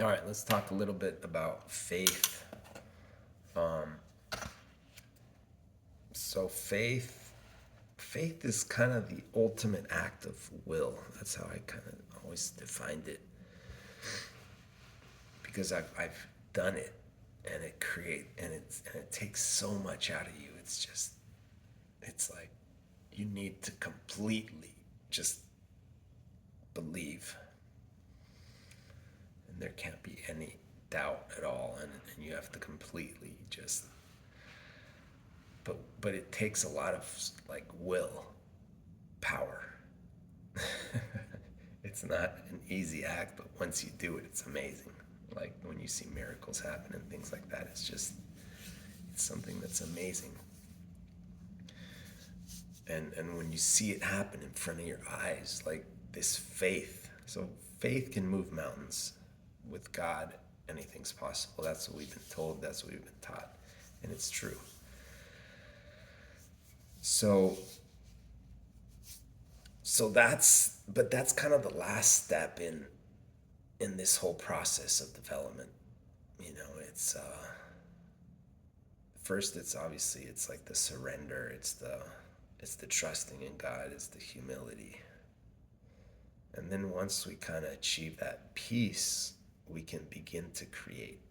All right, let's talk a little bit about faith. Um, so faith is kind of the ultimate act of will. That's how I kind of always defined it, because I've done it, and it takes so much out of you. It's like you need to completely just believe, and there can't be any doubt at all, and you have to completely just. But it takes a lot of like will power. It's not an easy act, but once you do it, it's amazing. Like when you see miracles happen and things like that, it's something that's amazing. And when you see it happen in front of your eyes, like this faith. So faith can move mountains. With God, anything's possible. That's what we've been told. That's what we've been taught, and it's true. So that's kind of the last step in this whole process of development. It's first, it's obviously, it's like the surrender, it's the trusting in God, it's the humility. And then once we kind of achieve that peace, we can begin to create,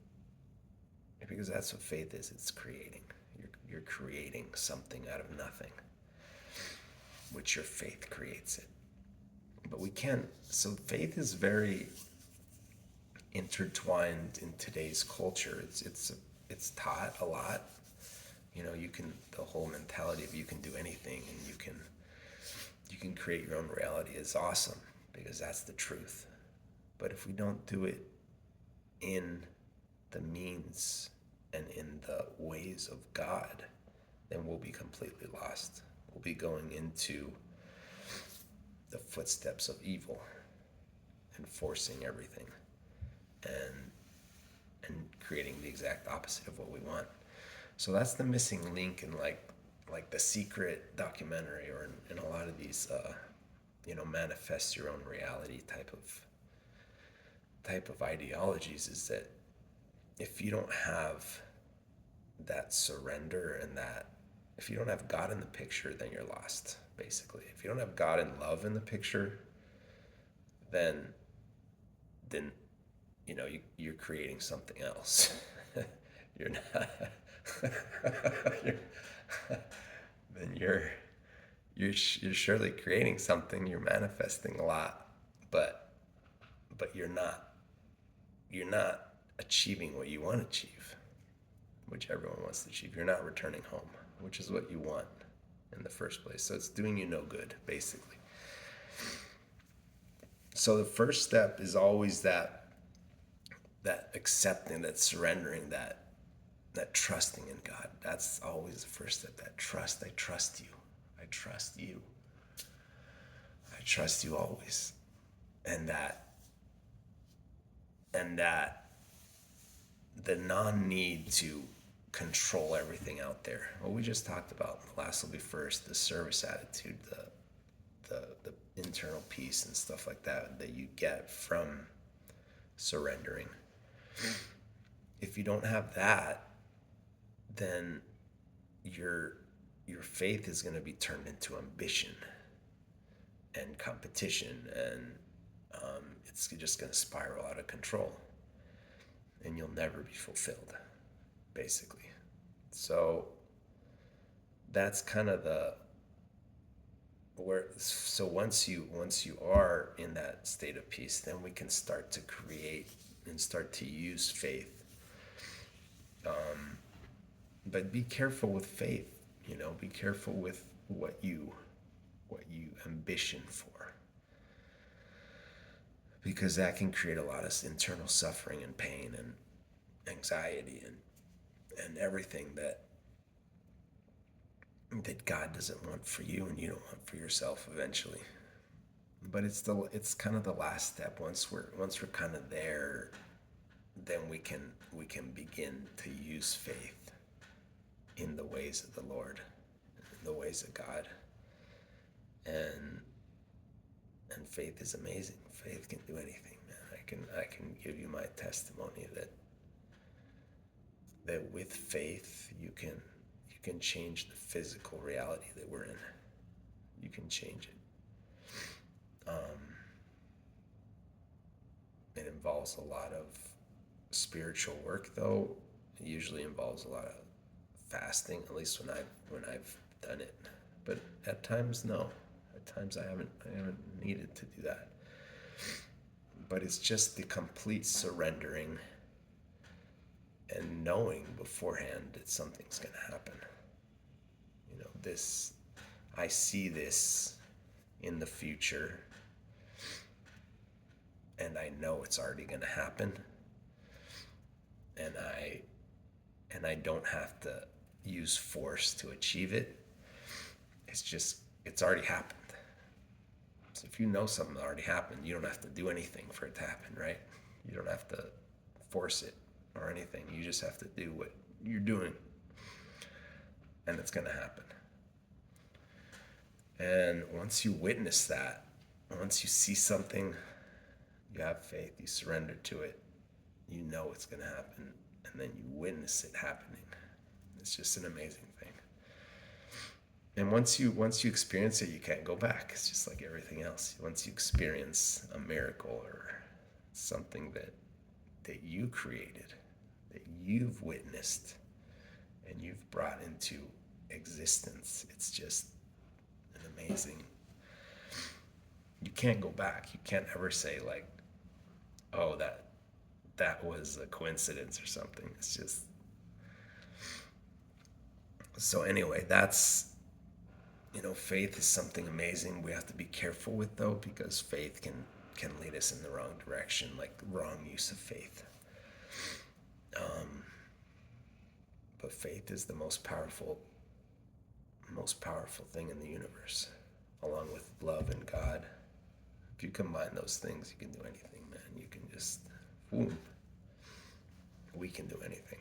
because that's what faith is. It's creating. You're creating something out of nothing, which your faith creates it. But we can't. So faith is very intertwined in today's culture. It's taught a lot. You can, the whole mentality of you can do anything, and you can create your own reality is awesome, because that's the truth. But if we don't do it in the means and in the ways of God, then we'll be completely lost. We'll be going into the footsteps of evil and forcing everything, and creating the exact opposite of what we want. So that's the missing link in like the Secret documentary, or in a lot of these manifest your own reality type of ideologies, is that if you don't have that surrender, and that if you don't have God in the picture, then you're lost, basically. If you don't have God and love in the picture, then then you're creating something else. You're not. you're, then you're surely creating something. You're manifesting a lot, but you're not achieving what you want to achieve, which everyone wants to achieve. You're not returning home, which is what you want in the first place. So it's doing you no good, basically. So the first step is always that accepting, that surrendering, that trusting in God. That's always the first step. That trust. I trust you. I trust you. I trust you always. And that the non-need to control everything out there. What we just talked about, the last will be first, the service attitude, the internal peace and stuff like that you get from surrendering. If you don't have that, then your faith is going to be turned into ambition and competition, and it's just going to spiral out of control, and you'll never be fulfilled, basically. So that's kind of the where. So once you are in that state of peace, then we can start to create and start to use faith. But be careful with faith. Be careful with what you ambition for, because that can create a lot of internal suffering and pain and anxiety and everything that God doesn't want for you, and you don't want for yourself eventually. But it's kind of the last step. Once we're kind of there, then we can begin to use faith in the ways of the Lord, in the ways of God. And faith is amazing. Faith can do anything, man. I can give you my my testimony that with faith you can change the physical reality that we're in. You can change it. It involves a lot of spiritual work, though. It usually involves a lot of fasting, at least when I've done it. But at times, no. At times, I haven't needed to do that. But it's just the complete surrendering and knowing beforehand that something's going to happen. I see this in the future, and I know it's already going to happen, and I don't have to use force to achieve it. It's already happened. So if you know something already happened, you don't have to do anything for it to happen, right? You don't have to force it or anything. You just have to do what you're doing, and it's going to happen. And once you witness that, once you see something, you have faith, you surrender to it, you know it's going to happen, and then you witness it happening. It's just an amazing thing. And once you experience it, you can't go back. It's just like everything else. Once you experience a miracle or something that you created, that you've witnessed, and you've brought into existence, it's just an amazing. You can't go back. You can't ever say like, oh, that was a coincidence or something. It's just. So anyway, that's, faith is something amazing. We have to be careful with, though, because faith can lead us in the wrong direction, like wrong use of faith. But faith is the most powerful thing in the universe, along with love and God. If you combine those things, you can do anything, man. You can just, we can do anything.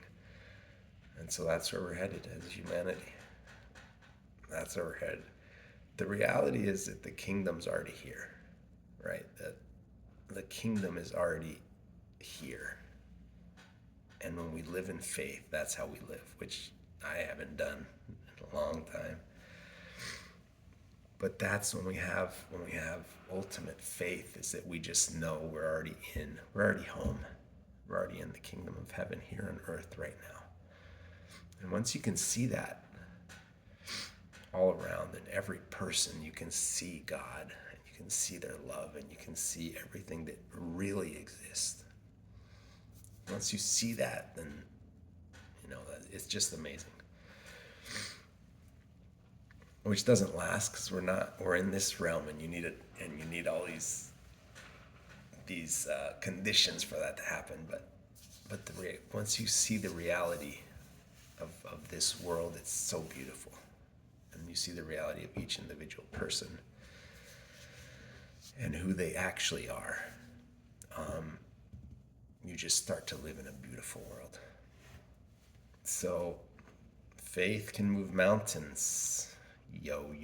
And so that's where we're headed as humanity. That's where we're headed. The reality is that the kingdom's already here, right? That the kingdom is already here. And when we live in faith, that's how we live, which I haven't done in a long time. But that's when we have ultimate faith, is that we just know we're already home. We're already in the kingdom of heaven here on earth right now. And once you can see that all around, in every person, you can see God, and you can see their love, and you can see everything that really exists. Once you see that, then, it's just amazing. Which doesn't last, because we're in this realm, and you need all these conditions for that to happen. But once you see the reality of this world, it's so beautiful. And you see the reality of each individual person and who they actually are. You just start to live in a beautiful world. So faith can move mountains. Yo.